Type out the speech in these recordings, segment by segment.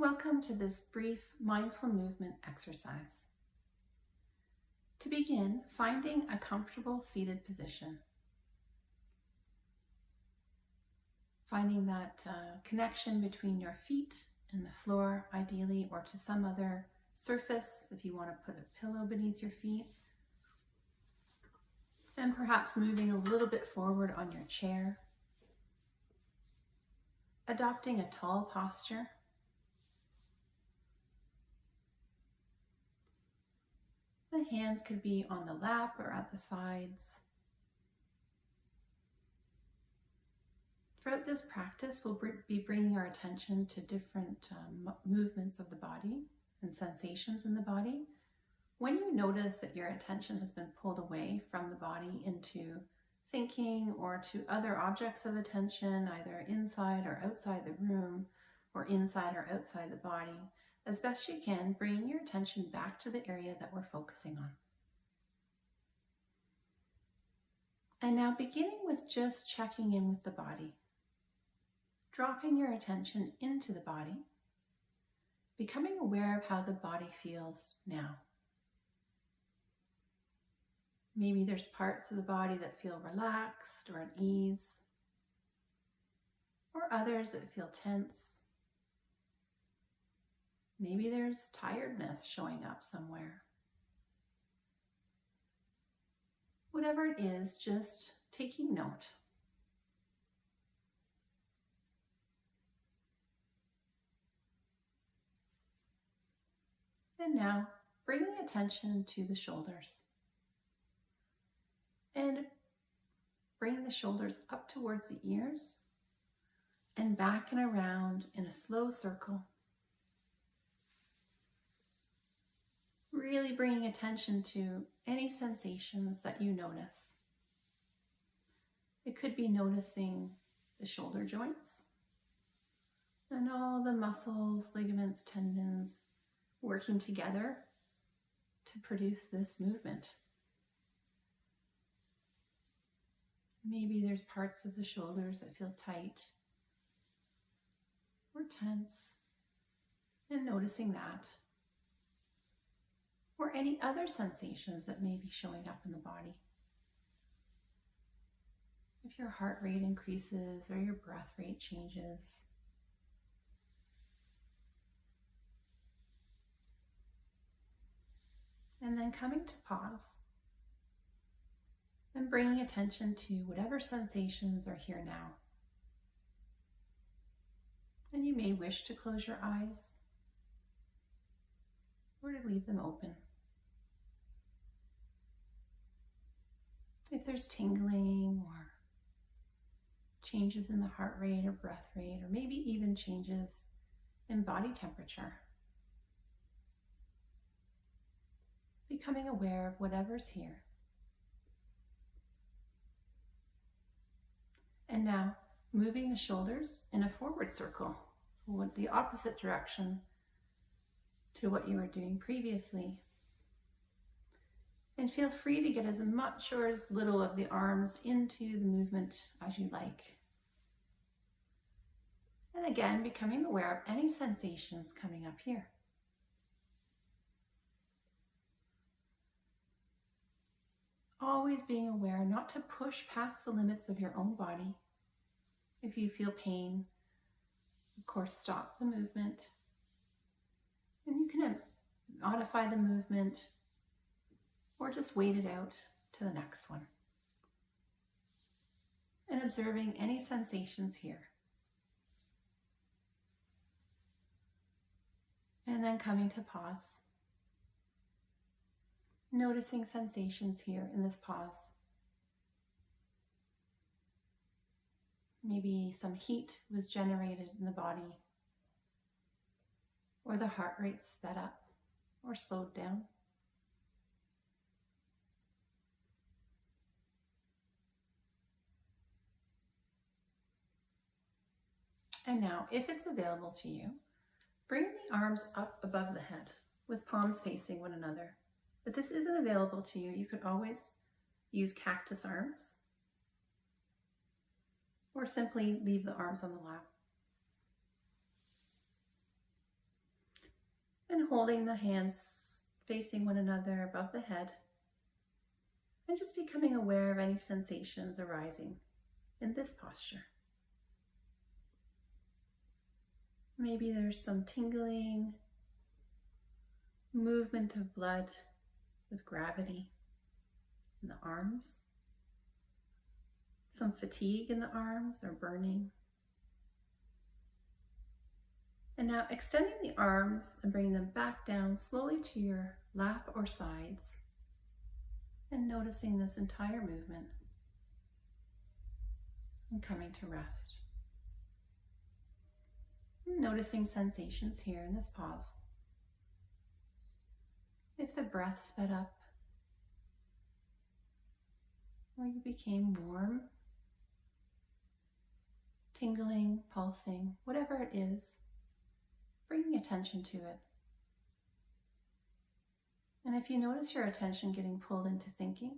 Welcome to this brief mindful movement exercise. To begin, finding a comfortable seated position. Finding that connection between your feet and the floor, ideally, or to some other surface if you want to put a pillow beneath your feet. And perhaps moving a little bit forward on your chair. Adopting a tall posture. The hands could be on the lap or at the sides. Throughout this practice, we'll be bringing our attention to different movements of the body and sensations in the body. When you notice that your attention has been pulled away from the body into thinking or to other objects of attention, either inside or outside the room or inside or outside the body, as best you can, bring your attention back to the area that we're focusing on. And now beginning with just checking in with the body. Dropping your attention into the body, becoming aware of how the body feels now. Maybe there's parts of the body that feel relaxed or at ease, or others that feel tense. Maybe there's tiredness showing up somewhere. Whatever it is, just taking note. And now, bringing attention to the shoulders. And bring the shoulders up towards the ears and back and around in a slow circle. Really bringing attention to any sensations that you notice. It could be noticing the shoulder joints and all the muscles, ligaments, tendons working together to produce this movement. Maybe there's parts of the shoulders that feel tight or tense, and noticing that. Or any other sensations that may be showing up in the body. If your heart rate increases or your breath rate changes. And then coming to pause and bringing attention to whatever sensations are here now. And you may wish to close your eyes or to leave them open. If there's tingling or changes in the heart rate or breath rate, or maybe even changes in body temperature, becoming aware of whatever's here. And now moving the shoulders in a forward circle, so the opposite direction to what you were doing previously. And feel free to get as much or as little of the arms into the movement as you like. And again, becoming aware of any sensations coming up here. Always being aware not to push past the limits of your own body. If you feel pain, of course, stop the movement. And you can modify the movement or just wait it out to the next one. And observing any sensations here. And then coming to pause. Noticing sensations here in this pause. Maybe some heat was generated in the body, or the heart rate sped up or slowed down. And now, if it's available to you, bring the arms up above the head with palms facing one another. If this isn't available to you, you could always use cactus arms or simply leave the arms on the lap. holding the hands facing one another above the head, and just becoming aware of any sensations arising in this posture. Maybe there's some tingling, movement of blood with gravity in the arms, some fatigue in the arms or burning. And now extending the arms and bringing them back down slowly to your lap or sides, and noticing this entire movement and coming to rest. Noticing sensations here in this pause. If the breath sped up, or you became warm, tingling, pulsing, whatever it is, bringing attention to it. And if you notice your attention getting pulled into thinking,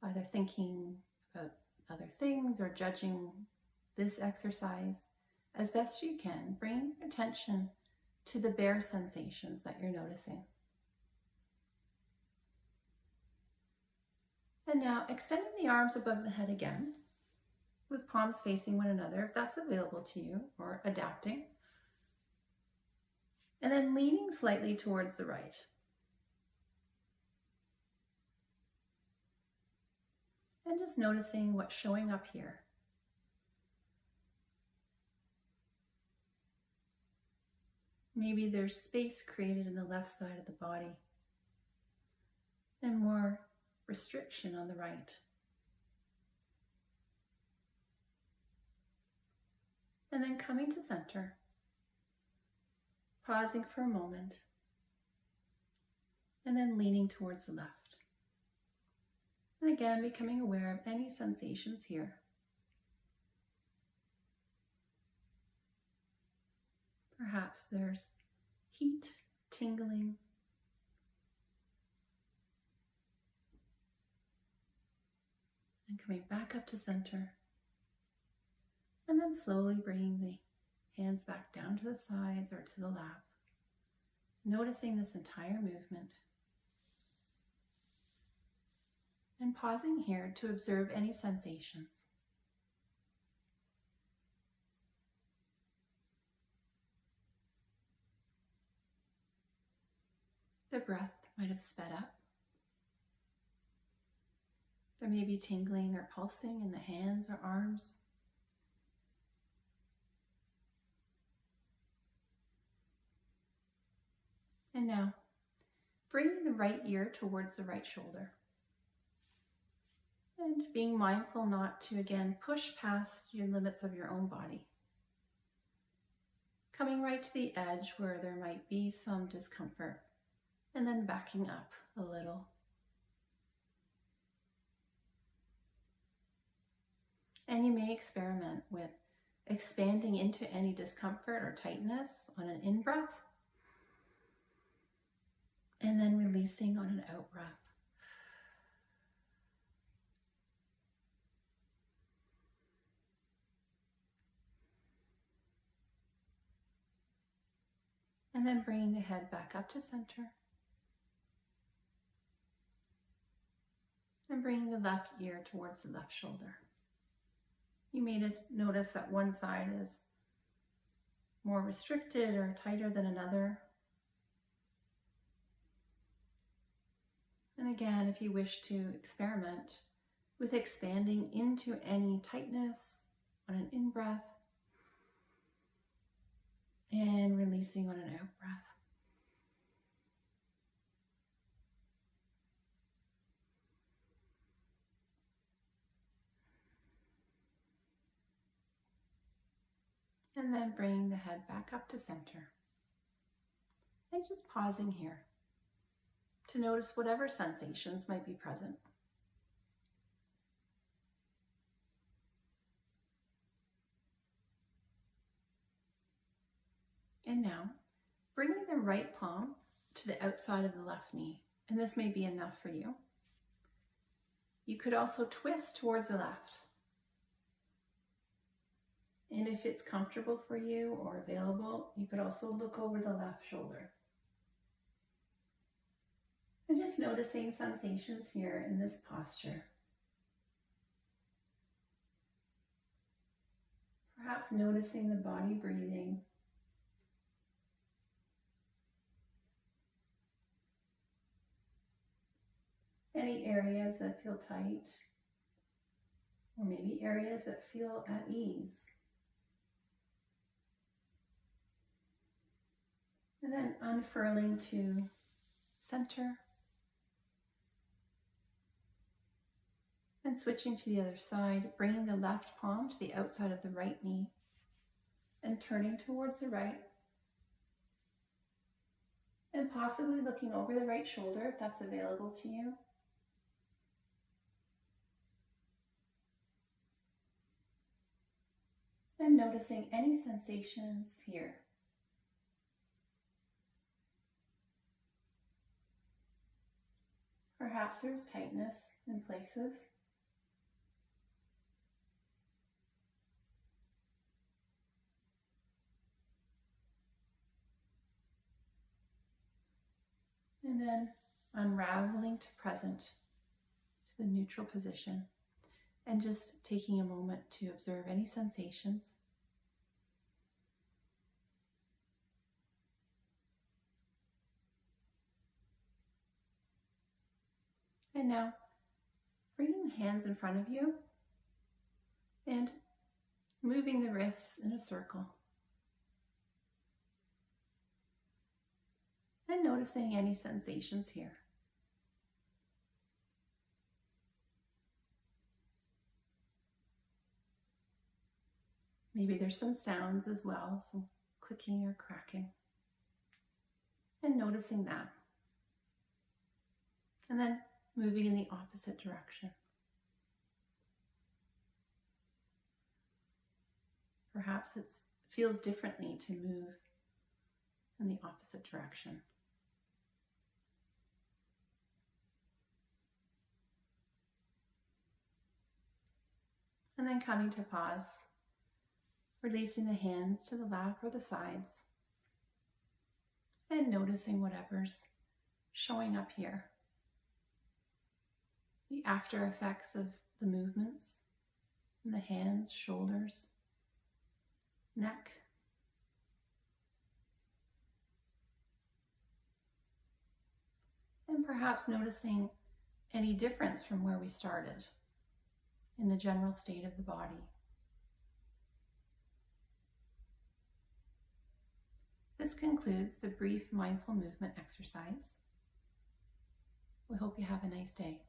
either thinking about other things or judging this exercise, as best you can, bring attention to the bare sensations that you're noticing. And now extending the arms above the head again, with palms facing one another, if that's available to you, or adapting. And then leaning slightly towards the right. And just noticing what's showing up here. Maybe there's space created in the left side of the body and more restriction on the right. And then coming to center, pausing for a moment, and then leaning towards the left. And again, becoming aware of any sensations here. Perhaps there's heat, tingling, and coming back up to center, and then slowly bringing the hands back down to the sides or to the lap, noticing this entire movement, and pausing here to observe any sensations. The breath might have sped up. There may be tingling or pulsing in the hands or arms. And now, bringing the right ear towards the right shoulder. And being mindful not to, again, push past your limits of your own body. Coming right to the edge where there might be some discomfort, and then backing up a little. And you may experiment with expanding into any discomfort or tightness on an in-breath, and then releasing on an out-breath. And then bringing the head back up to center. And bringing the left ear towards the left shoulder. You may just notice that one side is more restricted or tighter than another. And again, if you wish to experiment with expanding into any tightness on an in-breath and releasing on an out-breath. And then bringing the head back up to center. And just pausing here to notice whatever sensations might be present. And now, bringing the right palm to the outside of the left knee. And this may be enough for you. You could also twist towards the left. And if it's comfortable for you or available, you could also look over the left shoulder. And just noticing sensations here in this posture. Perhaps noticing the body breathing. Any areas that feel tight, or maybe areas that feel at ease. And then unfurling to center. And switching to the other side, bringing the left palm to the outside of the right knee and turning towards the right. And possibly looking over the right shoulder if that's available to you. And noticing any sensations here. Perhaps there's tightness in places. And then unraveling to present, to the neutral position, and just taking a moment to observe any sensations. And now, bringing the hands in front of you and moving the wrists in a circle. And noticing any sensations here. Maybe there's some sounds as well, some clicking or cracking. And noticing that. And then moving in the opposite direction. Perhaps it feels differently to move in the opposite direction. And then coming to pause, releasing the hands to the lap or the sides, and noticing whatever's showing up here. The after effects of the movements in the hands, shoulders, neck. And perhaps noticing any difference from where we started in the general state of the body. This concludes the brief mindful movement exercise. We hope you have a nice day.